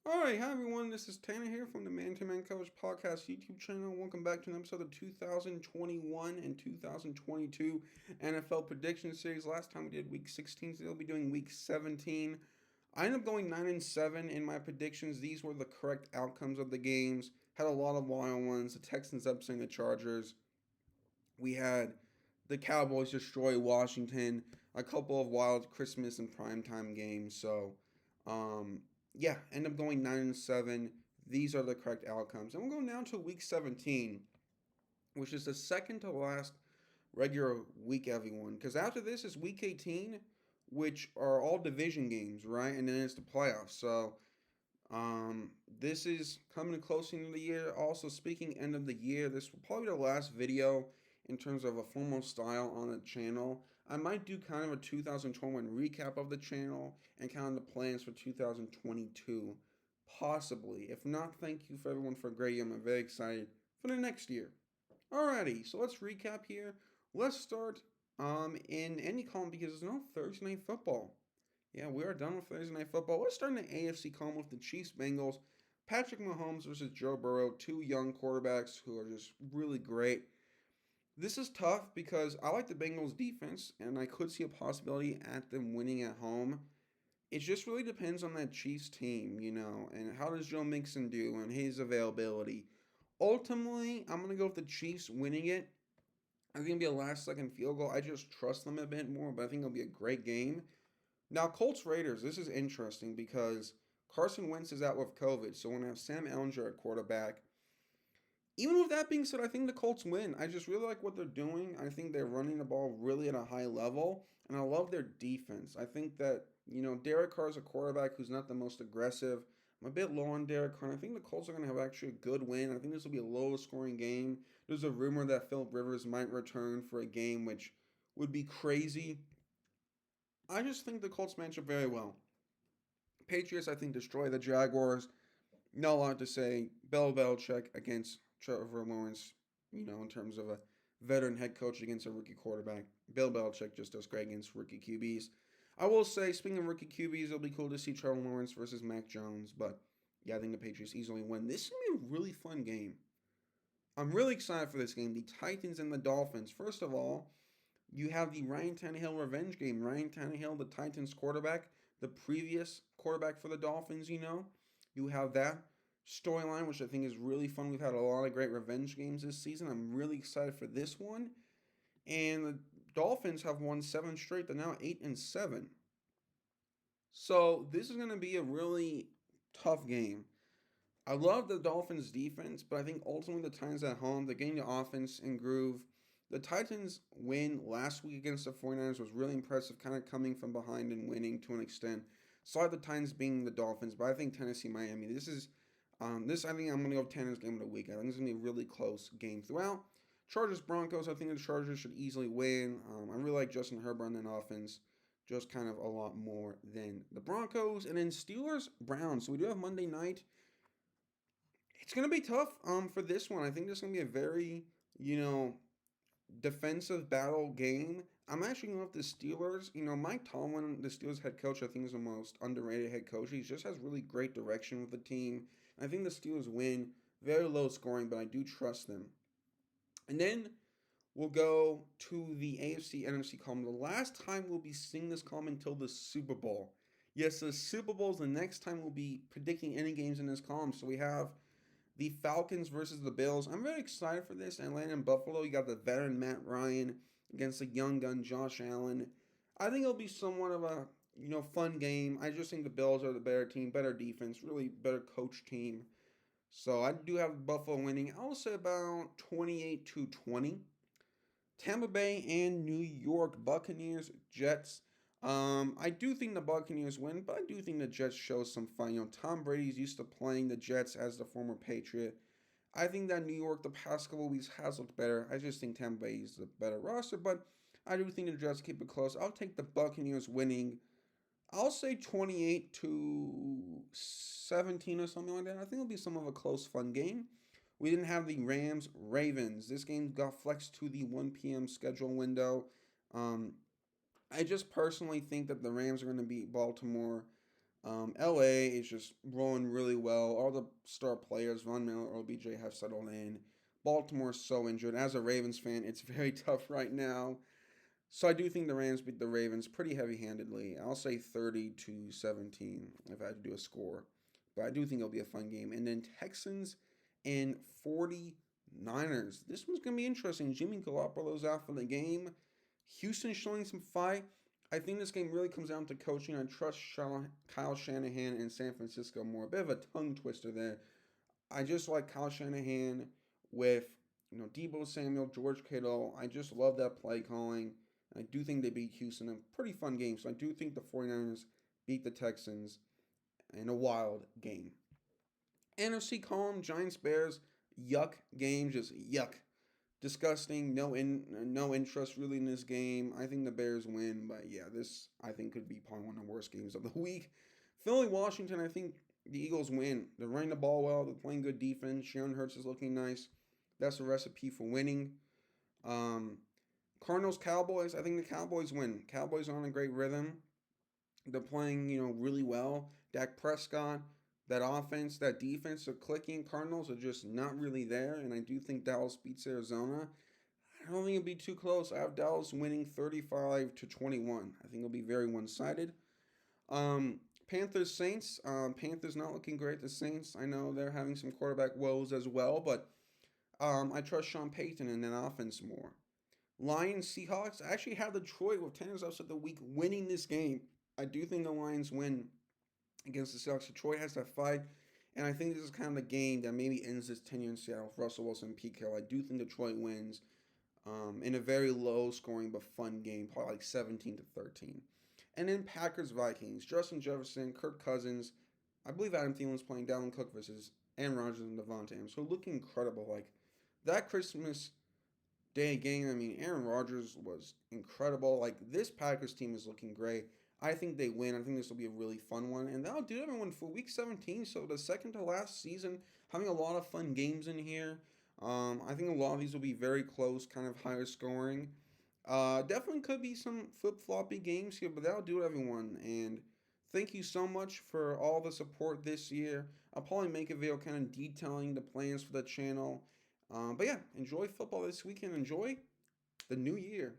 Alright, hi everyone, this is Tanner here from the Man to Man Coach Podcast YouTube channel. Welcome back to an episode of 2021 and 2022 NFL Prediction Series. Last time we did week 16, so we'll be doing week 17. I ended up going 9 and 7 in my predictions. These were the correct outcomes of the games. Had a lot of wild ones. The Texans upsetting the Chargers. We had the Cowboys destroy Washington. A couple of wild Christmas and primetime games. Um, yeah, end up going 9 and 7. These are the correct outcomes. And we're going down to week 17, which is the second to last regular week, everyone. Because after this is week 18, which are all division games, right? And then it's the playoffs. So this is coming close into the year. Also, speaking end of the year, this will probably be the last video in terms of a formal style on the channel. I might do kind of a 2021 recap of the channel and kind of the plans for 2022, possibly. If not, thank you for everyone for a great year. I'm very excited for the next year. Alrighty, so let's recap here. Let's start in any column because there's no Thursday night football. Yeah, we are done with Thursday night football. Let's start in the AFC column with the Chiefs Bengals. Patrick Mahomes versus Joe Burrow, two young quarterbacks who are just really great. This is tough because I like the Bengals defense and I could see a possibility at them winning at home. It just really depends on that Chiefs team, and how does Joe Mixon do and his availability. Ultimately, I'm going to go with the Chiefs winning it. I think it'll be a last second field goal. I just trust them a bit more, but I think it'll be a great game. Now, Colts Raiders, this is interesting because Carson Wentz is out with COVID, so we're going to have Sam Ehlinger at quarterback. Even with that being said, I think the Colts win. I just really like what they're doing. I think they're running the ball really at a high level, and I love their defense. I think that, Derek Carr is a quarterback who's not the most aggressive. I'm a bit low on Derek Carr. I think the Colts are going to have actually a good win. I think this will be a low scoring game. There's a rumor that Philip Rivers might return for a game, which would be crazy. I just think the Colts match up very well. Patriots, I think, destroy the Jaguars. Not a lot to say. Bill Belichick against Trevor Lawrence, in terms of a veteran head coach against a rookie quarterback. Bill Belichick just does great against rookie QBs. I will say, speaking of rookie QBs, it'll be cool to see Trevor Lawrence versus Mac Jones. But yeah, I think the Patriots easily win. This is going to be a really fun game. I'm really excited for this game. The Titans and the Dolphins. First of all, you have the Ryan Tannehill revenge game. Ryan Tannehill, the Titans quarterback, the previous quarterback for the Dolphins, You have that storyline, which I think is really fun. We've had a lot of great revenge games this season. I'm really excited for this one. And the Dolphins have won 7 straight. They're now 8 and 7. So this is going to be a really tough game. I love the Dolphins defense, but I think ultimately the Titans at home, they're getting the offense in groove. The Titans win last week against the 49ers was really impressive, kind of coming from behind and winning to an extent. Saw the Titans being the Dolphins, but I think Tennessee, Miami. This I think I'm gonna go Tanners game of the week. I think it's gonna be a really close game throughout. Chargers Broncos. I think the Chargers should easily win. I really like Justin Herbert on that offense, just kind of a lot more than the Broncos. And then Steelers Browns. So we do have Monday night. It's gonna be tough for this one. I think this is gonna be a very defensive battle game. I'm actually going with the Steelers. Mike Tomlin, the Steelers head coach, I think is the most underrated head coach. He just has really great direction with the team. I think the Steelers win. Very low scoring, but I do trust them. And then we'll go to the AFC NFC column. The last time we'll be seeing this column until the Super Bowl. Yes, the Super Bowl is the next time we'll be predicting any games in this column. So we have the Falcons versus the Bills. I'm very excited for this. Atlanta and Buffalo. You got the veteran Matt Ryan against the young gun Josh Allen. I think it'll be somewhat of a fun game. I just think the Bills are the better team, better defense, really better coach team. So I do have Buffalo winning. I will say about 28-20. Tampa Bay and New York Buccaneers, Jets. I do think the Buccaneers win, but I do think the Jets show some fun. Tom Brady's used to playing the Jets as the former Patriot. I think that New York the past couple weeks has looked better. I just think Tampa Bay is the better roster, but I do think the Jets keep it close. I'll take the Buccaneers winning. I'll say 28-17 or something like that. I think it'll be some of a close, fun game. We didn't have the Rams Ravens. This game got flexed to the 1 p.m. schedule window. I just personally think that the Rams are going to beat Baltimore. LA is just rolling really well. All the star players, Von Miller, OBJ, have settled in. Baltimore's so injured. As a Ravens fan, it's very tough right now. So I do think the Rams beat the Ravens pretty heavy-handedly. I'll say 30 to 17 if I had to do a score. But I do think it'll be a fun game. And then Texans and 49ers. This one's going to be interesting. Jimmy Garoppolo's out for the game. Houston showing some fight. I think this game really comes down to coaching. I trust Kyle Shanahan in San Francisco more. A bit of a tongue twister there. I just like Kyle Shanahan with Debo Samuel, George Kittle. I just love that play calling. I do think they beat Houston in a pretty fun game. So I do think the 49ers beat the Texans in a wild game. NFC column, Giants Bears, yuck game, just yuck. Disgusting, no interest really in this game. I think the Bears win, but yeah, this I think could be probably one of the worst games of the week. Philly, Washington, I think the Eagles win. They're running the ball well, they're playing good defense. Sharon Hurts is looking nice. That's a recipe for winning. Um, Cardinals, Cowboys, I think the Cowboys win. Cowboys are on a great rhythm. They're playing, really well. Dak Prescott, that offense, that defense are clicking. Cardinals are just not really there, and I do think Dallas beats Arizona. I don't think it'll be too close. I have Dallas winning 35 to 21. I think it'll be very one-sided. Panthers Saints. Panthers not looking great. The Saints, I know they're having some quarterback woes as well, but I trust Sean Payton in that offense more. Lions Seahawks. I actually have Detroit with 10 upset of the week winning this game. I do think the Lions win against the Seahawks. Detroit has that fight, and I think this is kind of the game that maybe ends this tenure in Seattle with Russell Wilson and Pete Carroll. I do think Detroit wins in a very low-scoring but fun game, probably like 17 to 13. And then Packers Vikings. Justin Jefferson, Kirk Cousins. I believe Adam Thielen's playing Dalvin Cook versus Aaron Rodgers and Devontae Adams. So looking incredible. Like that Christmas Day game, I mean, Aaron Rodgers was incredible. Like, this Packers team is looking great. I think they win. I think this will be a really fun one. And that'll do everyone for week 17. So, the second to last season, having a lot of fun games in here. I think a lot of these will be very close, kind of higher scoring. Definitely could be some flip floppy games here, but that'll do everyone. And thank you so much for all the support this year. I'll probably make a video kind of detailing the plans for the channel. But yeah, enjoy football this weekend. Enjoy the new year.